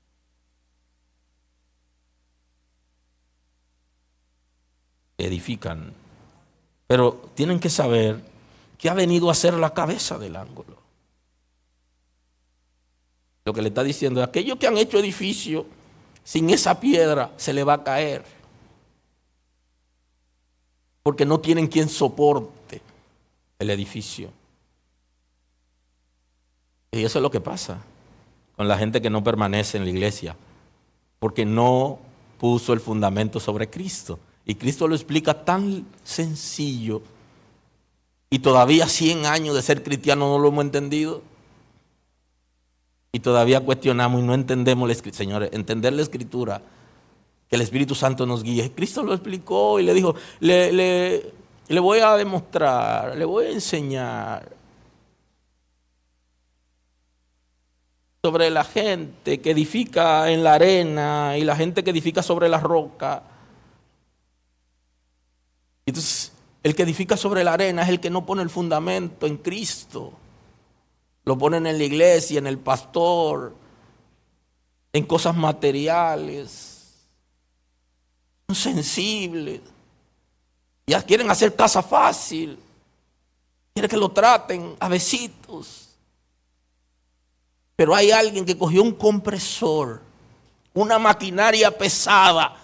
Edifican. Pero tienen que saber que ha venido a ser la cabeza del ángulo. Lo que le está diciendo es, aquellos que han hecho edificio, sin esa piedra se le va a caer. Porque no tienen quien soporte el edificio. Y eso es lo que pasa con la gente que no permanece en la iglesia. Porque no puso el fundamento sobre Cristo. Y Cristo lo explica tan sencillo. Y todavía 100 años de ser cristiano no lo hemos entendido. Y todavía cuestionamos y no entendemos la Escritura. Señores, entender la Escritura, que el Espíritu Santo nos guíe. Cristo lo explicó y le dijo, le voy a demostrar, le voy a enseñar sobre la gente que edifica en la arena y la gente que edifica sobre la roca. Entonces, el que edifica sobre la arena es el que no pone el fundamento en Cristo. Lo ponen en la iglesia, en el pastor, en cosas materiales. Son sensibles. Ya quieren hacer casa fácil. Quieren que lo traten a besitos. Pero hay alguien que cogió un compresor, una maquinaria pesada,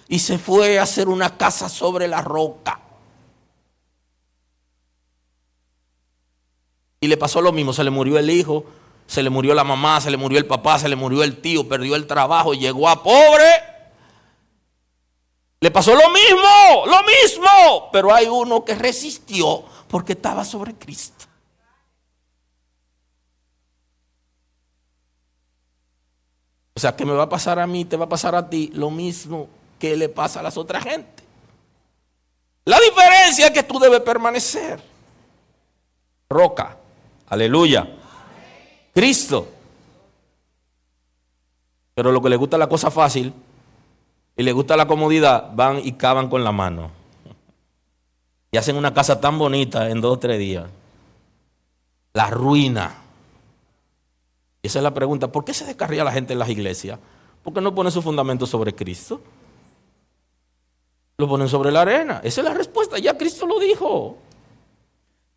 y se fue a hacer una casa sobre la roca. Y le pasó lo mismo, se le murió el hijo, se le murió la mamá, se le murió el papá, se le murió el tío, perdió el trabajo, llegó a pobre. Le pasó lo mismo, pero hay uno que resistió porque estaba sobre Cristo. O sea, ¿qué me va a pasar a mí? Te va a pasar a ti lo mismo que le pasa a las otras gente. La diferencia es que tú debes permanecer. Roca. Aleluya. Cristo. Pero lo que le gusta la cosa fácil y le gusta la comodidad, van y cavan con la mano. Y hacen una casa tan bonita en 2 o 3 días. La ruina. Y esa es la pregunta, ¿por qué se descarría la gente en las iglesias? ¿Por qué no pone su fundamento sobre Cristo? Lo ponen sobre la arena. Esa es la respuesta, ya Cristo lo dijo.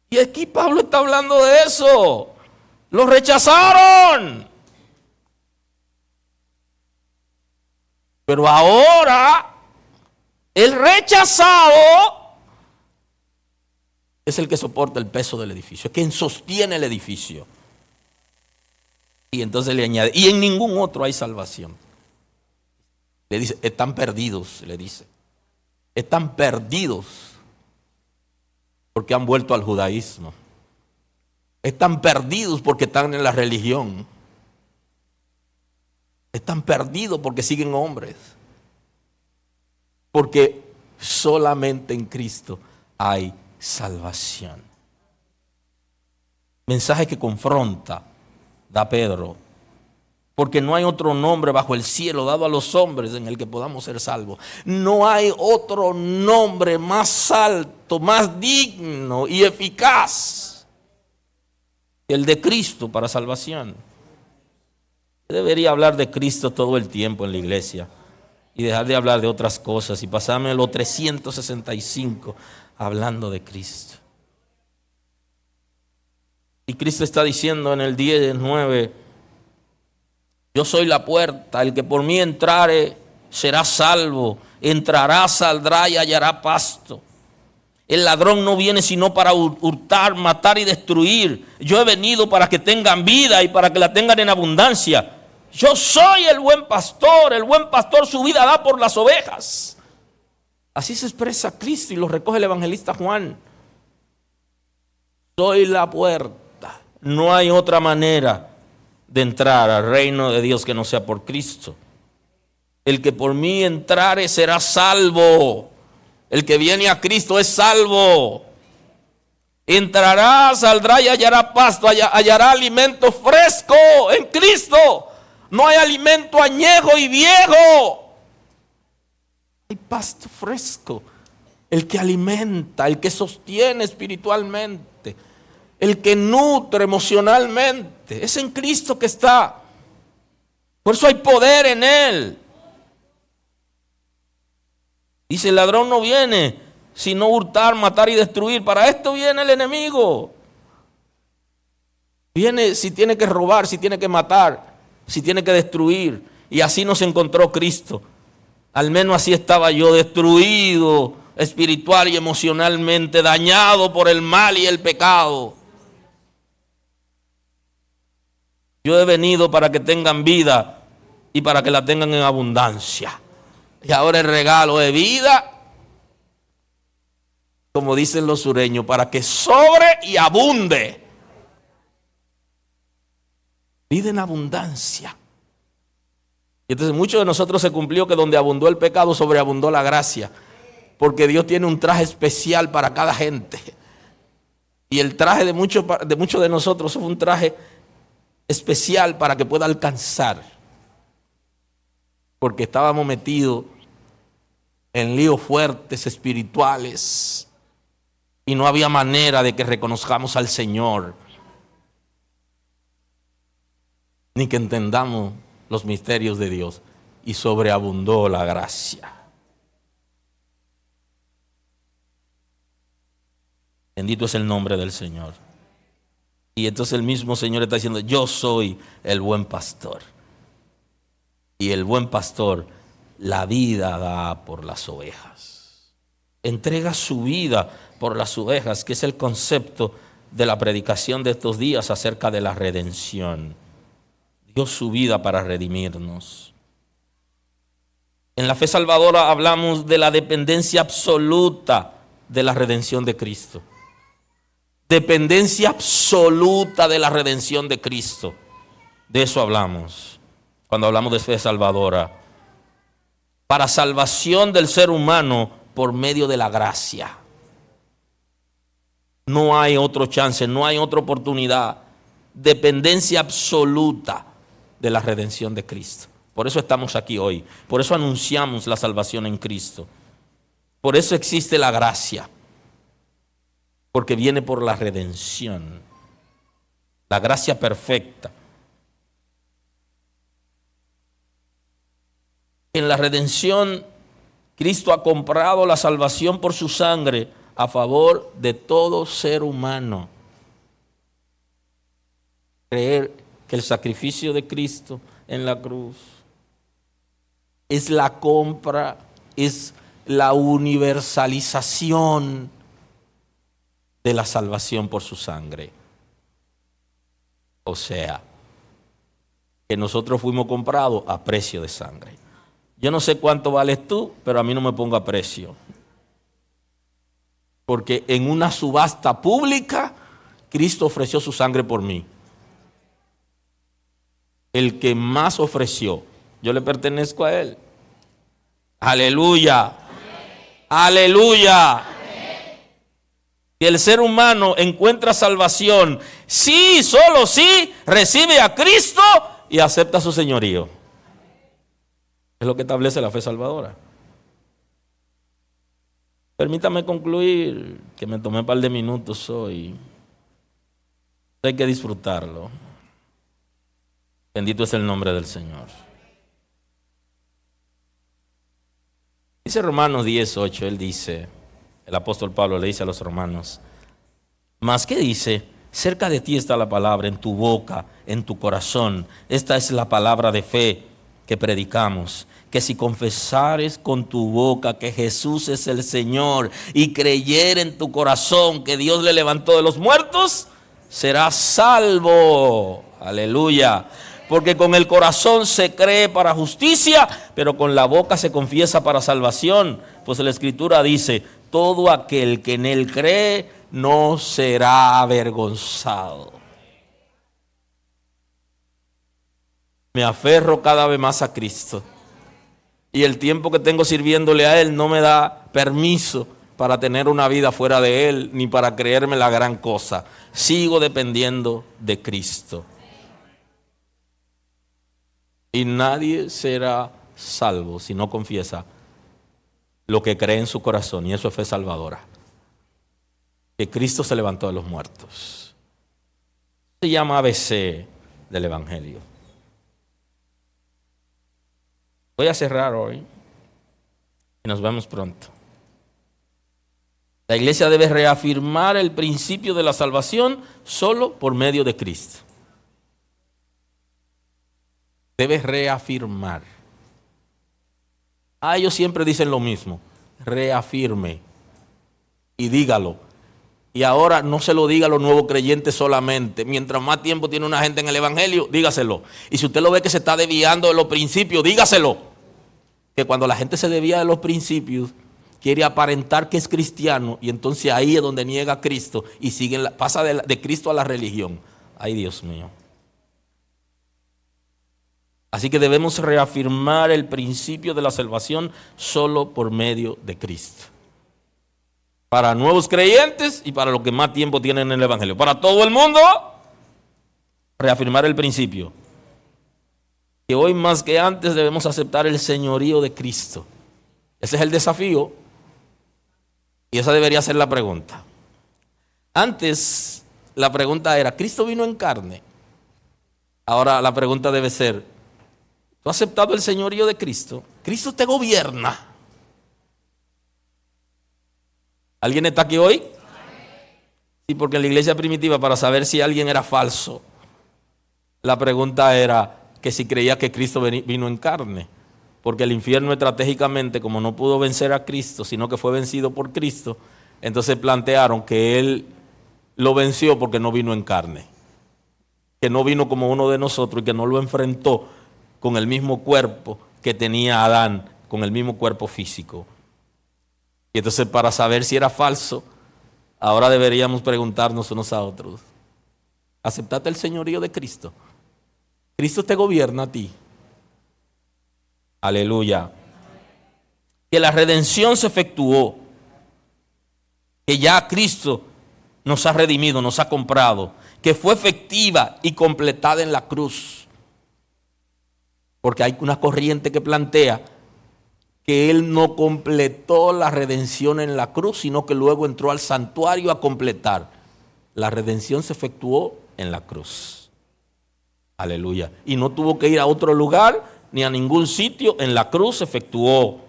Y aquí Pablo está hablando de eso. Lo rechazaron. Pero ahora, el rechazado es el que soporta el peso del edificio, es quien sostiene el edificio. Y entonces le añade, y en ningún otro hay salvación. Le dice, están perdidos, le dice. Están perdidos porque han vuelto al judaísmo. Están perdidos porque están en la religión. Están perdidos porque siguen hombres. Porque solamente en Cristo hay salvación. Mensaje que confronta, da Pedro. Porque no hay otro nombre bajo el cielo dado a los hombres en el que podamos ser salvos. No hay otro nombre más alto, más digno y eficaz que el de Cristo para salvación. Debería hablar de Cristo todo el tiempo en la iglesia y dejar de hablar de otras cosas y pasarme los 365 hablando de Cristo. Y Cristo está diciendo en el 10:9, yo soy la puerta, el que por mí entrare será salvo, entrará, saldrá y hallará pasto. El ladrón no viene sino para hurtar, matar y destruir. Yo he venido para que tengan vida y para que la tengan en abundancia. Yo soy el buen pastor su vida da por las ovejas. Así se expresa Cristo y lo recoge el evangelista Juan. Soy la puerta, no hay otra manera de entrar al reino de Dios que no sea por Cristo. El que por mí entrare será salvo. El que viene a Cristo es salvo. Entrará, saldrá y hallará pasto, hallará alimento fresco en Cristo. No hay alimento añejo y viejo. Hay pasto fresco. El que alimenta, el que sostiene espiritualmente, el que nutre emocionalmente. Es en Cristo que está. Por eso hay poder en Él. Dice, el ladrón no viene sino hurtar, matar y destruir. Para esto viene el enemigo. Viene si tiene que robar, si tiene que matar, si tiene que destruir. Y así nos encontró Cristo. Al menos así estaba yo, destruido espiritual y emocionalmente, dañado por el mal y el pecado. Yo he venido para que tengan vida y para que la tengan en abundancia. Y ahora el regalo de vida, como dicen los sureños, para que sobre y abunde. Vida en abundancia. Y entonces muchos de nosotros se cumplió que donde abundó el pecado, sobreabundó la gracia. Porque Dios tiene un traje especial para cada gente. Y el traje de muchos de nosotros es un traje especial para que pueda alcanzar. Porque estábamos metidos en líos fuertes espirituales y no había manera de que reconozcamos al Señor, ni que entendamos los misterios de Dios, y sobreabundó la gracia. Bendito es el nombre del Señor. Y entonces el mismo Señor está diciendo, yo soy el buen pastor. Y el buen pastor la vida da por las ovejas. Entrega su vida por las ovejas, que es el concepto de la predicación de estos días acerca de la redención. Dio su vida para redimirnos. En la fe salvadora hablamos de la dependencia absoluta de la redención de Cristo. Dependencia absoluta de la redención de Cristo. De eso hablamos cuando hablamos de fe salvadora. Para salvación del ser humano por medio de la gracia. No hay otro chance, no hay otra oportunidad. Dependencia absoluta de la redención de Cristo. Por eso estamos aquí hoy. Por eso anunciamos la salvación en Cristo. Por eso existe la gracia. Porque viene por la redención. La gracia perfecta. En la redención, Cristo ha comprado la salvación por su sangre a favor de todo ser humano. Creer que el sacrificio de Cristo en la cruz es la compra, es la universalización de la salvación por su sangre. O sea, que nosotros fuimos comprados a precio de sangre. Yo no sé cuánto vales tú, pero a mí no me ponga precio. Porque en una subasta pública, Cristo ofreció su sangre por mí. El que más ofreció, yo le pertenezco a Él. Aleluya. Aleluya. Y el ser humano encuentra salvación. Sí, solo sí, recibe a Cristo y acepta su señorío. Es lo que establece la fe salvadora. Permítame concluir, que me tomé un par de minutos hoy. Hay que disfrutarlo. Bendito es el nombre del Señor. Dice Romanos 10:8, él dice, el apóstol Pablo le dice a los romanos, ¿mas qué dice? Cerca de ti está la palabra, en tu boca, en tu corazón. Esta es la palabra de fe que predicamos, que si confesares con tu boca que Jesús es el Señor y creyer en tu corazón que Dios le levantó de los muertos, serás salvo. Aleluya. Porque con el corazón se cree para justicia, pero con la boca se confiesa para salvación. Pues la Escritura dice, todo aquel que en Él cree no será avergonzado. Me aferro cada vez más a Cristo. Y el tiempo que tengo sirviéndole a Él no me da permiso para tener una vida fuera de Él, ni para creerme la gran cosa. Sigo dependiendo de Cristo. Y nadie será salvo si no confiesa lo que cree en su corazón, y eso es fe salvadora. Que Cristo se levantó de los muertos. Se llama ABC del Evangelio. Voy a cerrar hoy y nos vemos pronto. La iglesia debe reafirmar el principio de la salvación solo por medio de Cristo. Debe reafirmar. Ellos siempre dicen lo mismo. Reafirme y dígalo. Y ahora no se lo diga a los nuevos creyentes solamente. Mientras más tiempo tiene una gente en el evangelio, dígaselo. Y si usted lo ve que se está desviando de los principios, dígaselo. Que cuando la gente se desvía de los principios, quiere aparentar que es cristiano, y entonces ahí es donde niega a Cristo y pasa de Cristo a la religión. Ay, Dios mío. Así que debemos reafirmar el principio de la salvación solo por medio de Cristo. Para nuevos creyentes y para los que más tiempo tienen en el evangelio. Para todo el mundo, reafirmar el principio. Que hoy más que antes debemos aceptar el señorío de Cristo. Ese es el desafío. Y esa debería ser la pregunta. Antes la pregunta era, ¿Cristo vino en carne? Ahora la pregunta debe ser, ¿tú has aceptado el señorío de Cristo? ¿Cristo te gobierna? ¿Alguien está aquí hoy? Sí, porque en la iglesia primitiva, para saber si alguien era falso, la pregunta era que si creía que Cristo vino en carne. Porque el infierno estratégicamente, como no pudo vencer a Cristo, sino que fue vencido por Cristo, entonces plantearon que Él lo venció porque no vino en carne. Que no vino como uno de nosotros y que no lo enfrentó con el mismo cuerpo que tenía Adán, con el mismo cuerpo físico. Y entonces, para saber si era falso, ahora deberíamos preguntarnos unos a otros, ¿aceptaste el señorío de Cristo? ¿Cristo te gobierna a ti? Aleluya. Que la redención se efectuó, que ya Cristo nos ha redimido, nos ha comprado, que fue efectiva y completada en la cruz. Porque hay una corriente que plantea que Él no completó la redención en la cruz, sino que luego entró al santuario a completar. La redención se efectuó en la cruz. Aleluya. Y no tuvo que ir a otro lugar ni a ningún sitio. En la cruz se efectuó.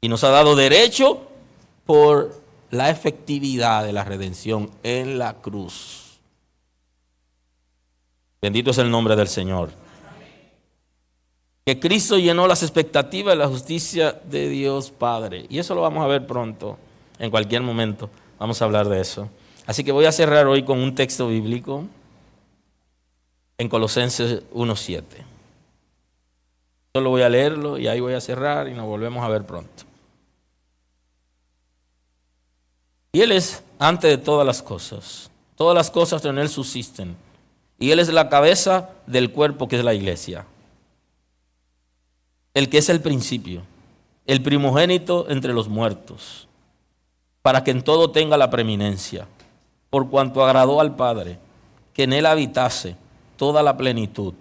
Y nos ha dado derecho por la efectividad de la redención en la cruz. Bendito es el nombre del Señor. Que Cristo llenó las expectativas de la justicia de Dios Padre. Y eso lo vamos a ver pronto, en cualquier momento. Vamos a hablar de eso. Así que voy a cerrar hoy con un texto bíblico en Colosenses 1:7. Solo voy a leerlo y ahí voy a cerrar y nos volvemos a ver pronto. Y Él es antes de todas las cosas. Todas las cosas en Él subsisten. Y Él es la cabeza del cuerpo que es la iglesia. El que es el principio, el primogénito entre los muertos, para que en todo tenga la preeminencia, por cuanto agradó al Padre, que en Él habitase toda la plenitud,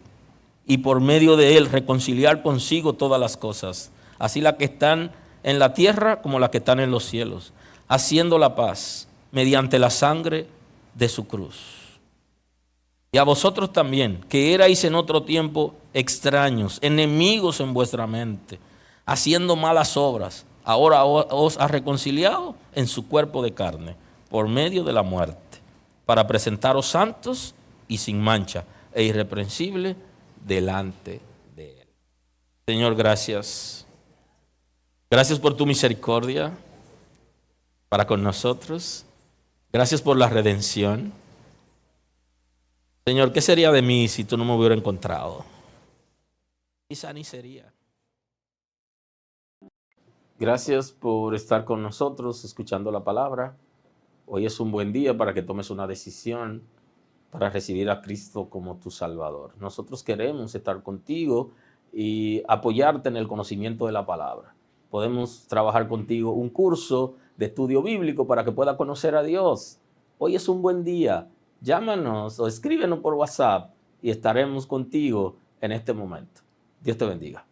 y por medio de Él reconciliar consigo todas las cosas, así las que están en la tierra como las que están en los cielos, haciendo la paz mediante la sangre de su cruz. Y a vosotros también, que erais en otro tiempo extraños, enemigos en vuestra mente, haciendo malas obras, ahora os ha reconciliado en su cuerpo de carne, por medio de la muerte, para presentaros santos y sin mancha e irreprensibles delante de Él. Señor, gracias. Gracias por tu misericordia para con nosotros. Gracias por la redención. Señor, ¿qué sería de mí si tú no me hubieras encontrado? Quizá ni sería. Gracias por estar con nosotros escuchando la palabra. Hoy es un buen día para que tomes una decisión para recibir a Cristo como tu Salvador. Nosotros queremos estar contigo y apoyarte en el conocimiento de la palabra. Podemos trabajar contigo un curso de estudio bíblico para que puedas conocer a Dios. Hoy es un buen día. Llámanos o escríbenos por WhatsApp y estaremos contigo en este momento. Dios te bendiga.